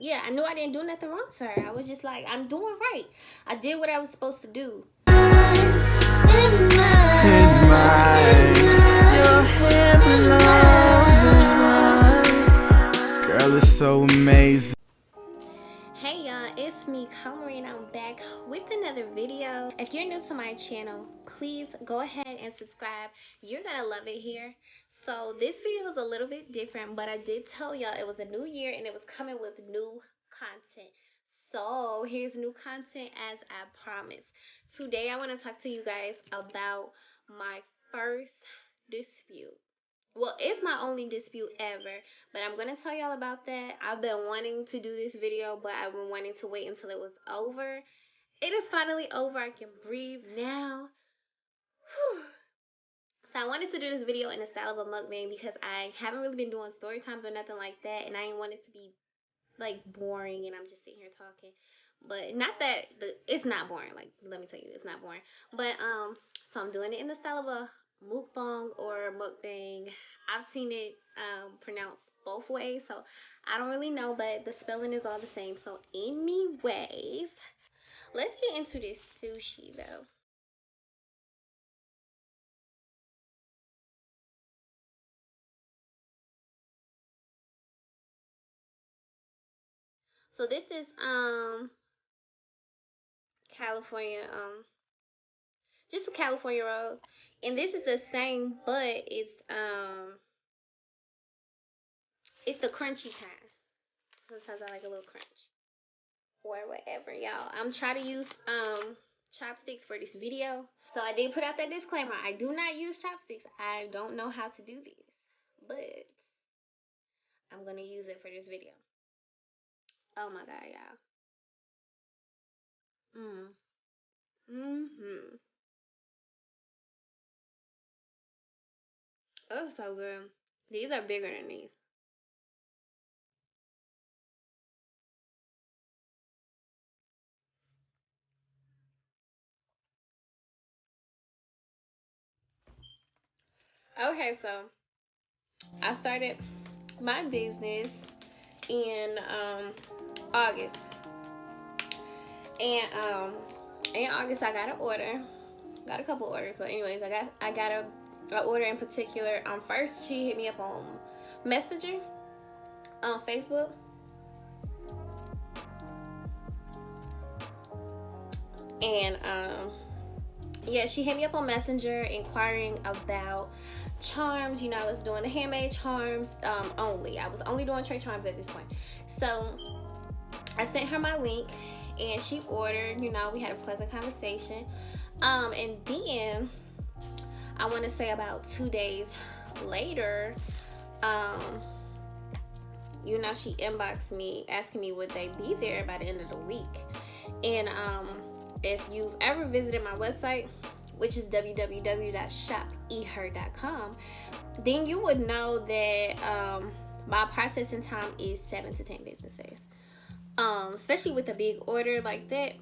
yeah, I knew I didn't do nothing wrong to her. I was just like, I'm doing right. I did what I was supposed to do. Girl, it's so amazing. Hey y'all, it's me, Comery, and I'm back with another video. If you're new to my channel, please go ahead and subscribe. You're gonna love it here. So this video is a little bit different, but I did tell y'all it was a new year and it was coming with new content. So here's new content as I promised. Today I want to talk to you guys about my first dispute. Well, it's my only dispute ever, but I'm going to tell y'all about that. I've been wanting to do this video, but I've been wanting to wait until it was over. It is finally over. I can breathe now. Whew. So I wanted to do this video in the style of a mukbang because I haven't really been doing story times or nothing like that, and I didn't want it to be like boring and I'm just sitting here talking. But not that it's not boring. Like, let me tell you, it's not boring. But so I'm doing it in the style of a mukbang or mukbang. I've seen it pronounced both ways, so I don't really know, but the spelling is all the same. So anyways, let's get into this sushi though. So this is California, just a California roll, and this is the same, but it's the crunchy kind. Sometimes I like a little crunch or whatever, y'all. I'm trying to use chopsticks for this video. So I did put out that disclaimer. I do not use chopsticks. I don't know how to do this, but I'm gonna use it for this video. Oh my god, y'all. Mm-hmm. Oh, so good. These are bigger than these. Okay, so I started my business in August. And in August I got an order. Got a couple orders, but anyways, I got a order in particular. First she hit me up on Messenger on Facebook. And yeah, she hit me up on Messenger inquiring about charms. You know, I was doing the handmade charms only. I was only doing tray charms at this point. So I sent her my link and she ordered. You know, we had a pleasant conversation. And then I want to say about 2 days later, you know, she inboxed me asking me would they be there by the end of the week. And if you've ever visited my website, which is www.shopeher.com, then you would know that my processing time is 7 to 10 business days. Especially with a big order like that,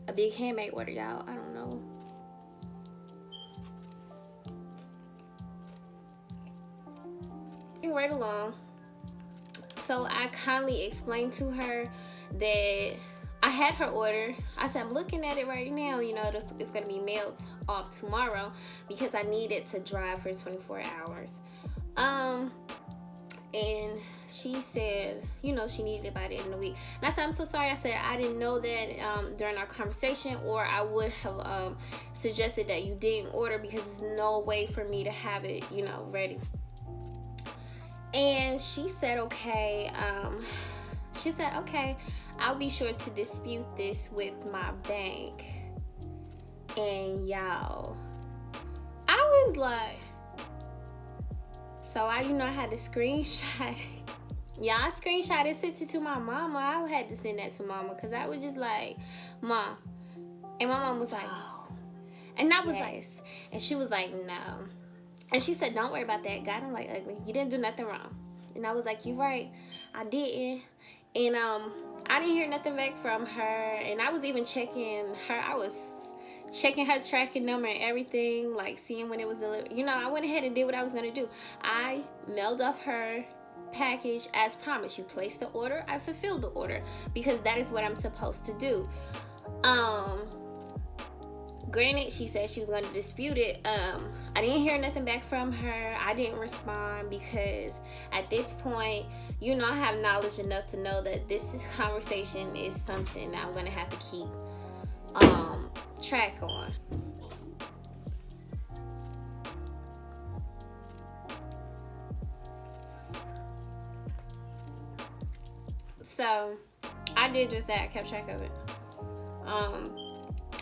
a big handmade order, y'all. I don't know. Right along. So I kindly explained to her that I had her order. I said, I'm looking at it right now. You know, it's going to be mailed off tomorrow because I need it to dry for 24 hours. And she said, you know, she needed it by the end of the week. And I said, I'm so sorry. I said, I didn't know that during our conversation, or I would have suggested that you didn't order because there's no way for me to have it, you know, ready. And she said, okay. I'll be sure to dispute this with my bank. And y'all, I was like, so I had to screenshot. Yeah, I screenshot it, sent it to my mama. I had to send that to mama because I was just like, Mom. And my mom was like, oh. And I was like, and she was like, no. And she said, don't worry about that. God don't like ugly. You didn't do nothing wrong. And I was like, you're right. I didn't. And I didn't hear nothing back from her. And I was even checking her. I was checking her tracking number and everything, like seeing when it was delivered. You know, I went ahead and did what I was going to do. I mailed off her package as promised. You placed the order, I fulfilled the order, because that is what I'm supposed to do. Granted, she said she was going to dispute it. I didn't hear nothing back from her. I didn't respond because at this point, you know, I have knowledge enough to know that this conversation is something I'm going to have to keep track on. So I did just that. I kept track of it.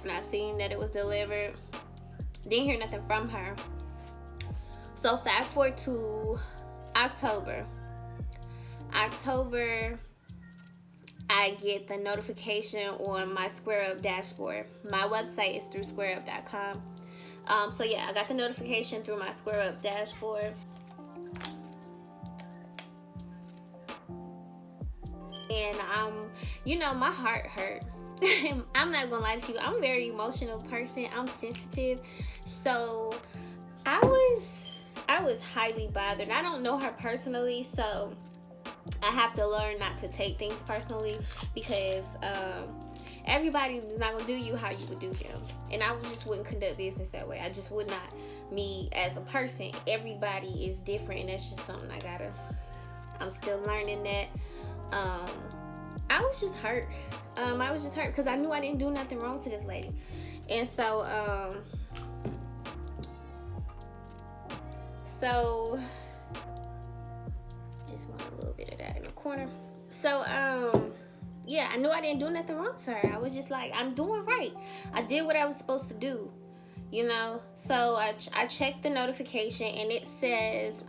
Not seeing that it was delivered. Didn't hear nothing from her. So fast forward to October, I get the notification on my SquareUp dashboard. My website is through squareup.com. So yeah, I got the notification through my SquareUp dashboard. And you know, my heart hurt. I'm not gonna lie to you. I'm a very emotional person. I'm sensitive. So I was highly bothered. I don't know her personally, so I have to learn not to take things personally, because everybody is not gonna do you how you would do them. And I just wouldn't conduct business that way. I just would not. Me as a person, everybody is different, and that's just something I'm still learning that. I was just hurt. I was just hurt because I knew I didn't do nothing wrong to this lady. And so just want a little bit of that in the corner. So yeah, I knew I didn't do nothing wrong to her. I was just like, I'm doing right. I did what I was supposed to do, you know. So I checked the notification, and it says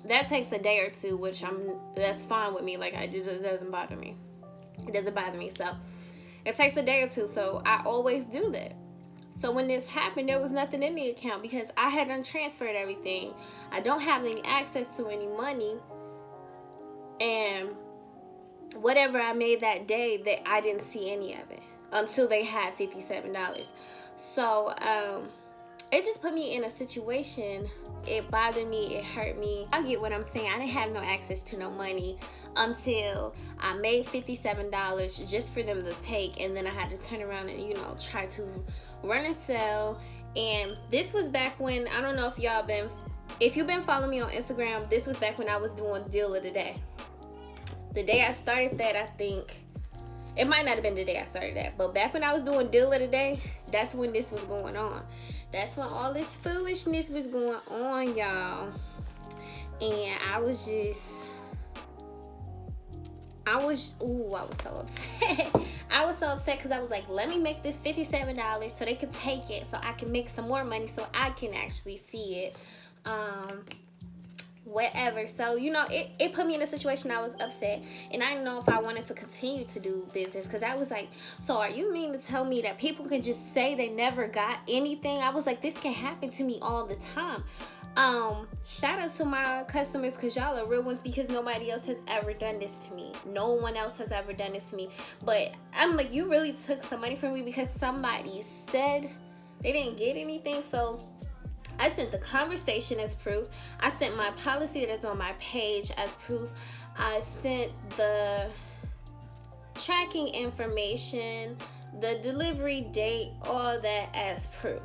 that takes a day or two, which that's fine with me. Like, it doesn't bother me. It doesn't bother me. So it takes a day or two. So I always do that. So when this happened, there was nothing in the account because I had untransferred everything. I don't have any access to any money. And whatever I made that day, that I didn't see any of it until they had $57. So it just put me in a situation. It bothered me. It hurt me. I get what I'm saying. I didn't have no access to no money until I made $57 just for them to take, and then I had to turn around and, you know, try to run a sale. And this was back when, I don't know if you've been following me on Instagram, this was back when I was doing deal of the day. The day I started that, I think It might not have been the day I started that, but back when I was doing deal of the day, that's when this was going on. That's when all this foolishness was going on, y'all. And I was so upset. I was so upset because I was like, let me make this $57 so they could take it, so I can make some more money, so I can actually see it. Whatever. So, you know, it put me in a situation I was upset, and I didn't know if I wanted to continue to do business, because I was like, so are you mean to tell me that people can just say they never got anything? I was like, this can happen to me all the time. Shout out to my customers, because y'all are real ones, because nobody else has ever done this to me. No one else has ever done this to me. But I'm like, you really took some money from me because somebody said they didn't get anything. So I sent the conversation as proof. I sent my policy that's on my page as proof. I sent the tracking information, the delivery date, all that as proof.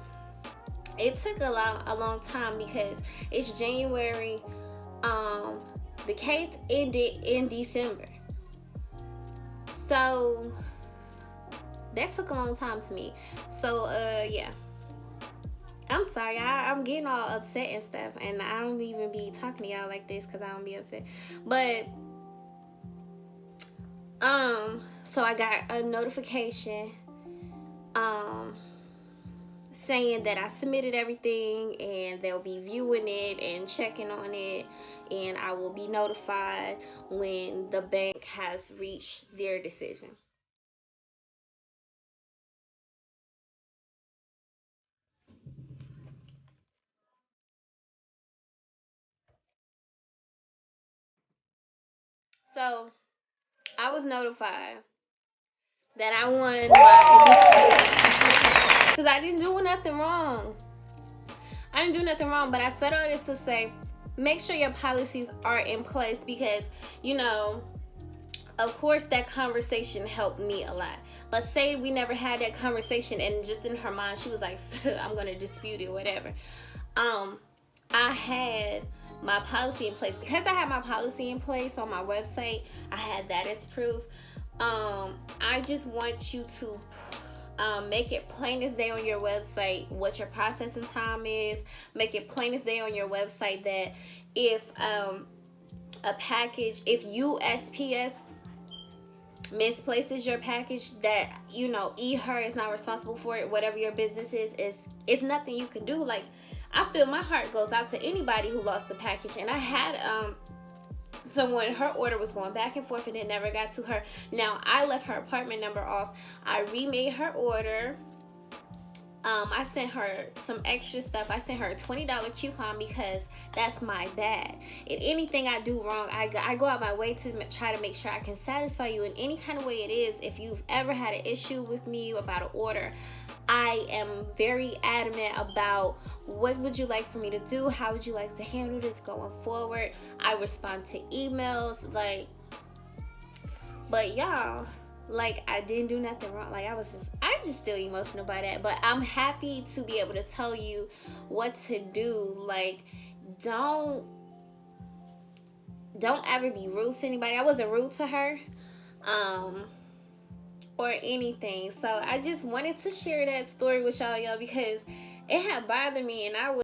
It took a long time because it's January. The case ended in December. So that took a long time to me. So yeah. I'm sorry, I'm getting all upset and stuff, and I don't even be talking to y'all like this because I don't be upset. But so I got a notification saying that I submitted everything, and they'll be viewing it and checking on it, and I will be notified when the bank has reached their decision. So I was notified that I won my, because I didn't do nothing wrong. I didn't do nothing wrong, but I said all this to say, make sure your policies are in place, because, you know, of course that conversation helped me a lot. Let's say we never had that conversation, and just in her mind she was like, I'm gonna dispute it, whatever. I had my policy in place. Because I had my policy in place on my website, I had that as proof. I just want you to make it plain as day on your website what your processing time is. Make it plain as day on your website that if a package, if USPS misplaces your package, that, you know, her is not responsible for it. Whatever your business is, it's nothing you can do. Like, I feel my heart goes out to anybody who lost the package. And I had someone, her order was going back and forth and it never got to her. Now, I left her apartment number off. I remade her order. I sent her some extra stuff. I sent her a $20 coupon because that's my bad. In anything I do wrong, I go out my way to try to make sure I can satisfy you in any kind of way it is. If you've ever had an issue with me about an order, I am very adamant about what would you like for me to do? How would you like to handle this going forward? I respond to emails, like, but y'all, like, I didn't do nothing wrong. Like, I'm just still emotional by that. But I'm happy to be able to tell you what to do. Like, don't ever be rude to anybody. I wasn't rude to her. Or anything. So I just wanted to share that story with y'all, because it had bothered me, and I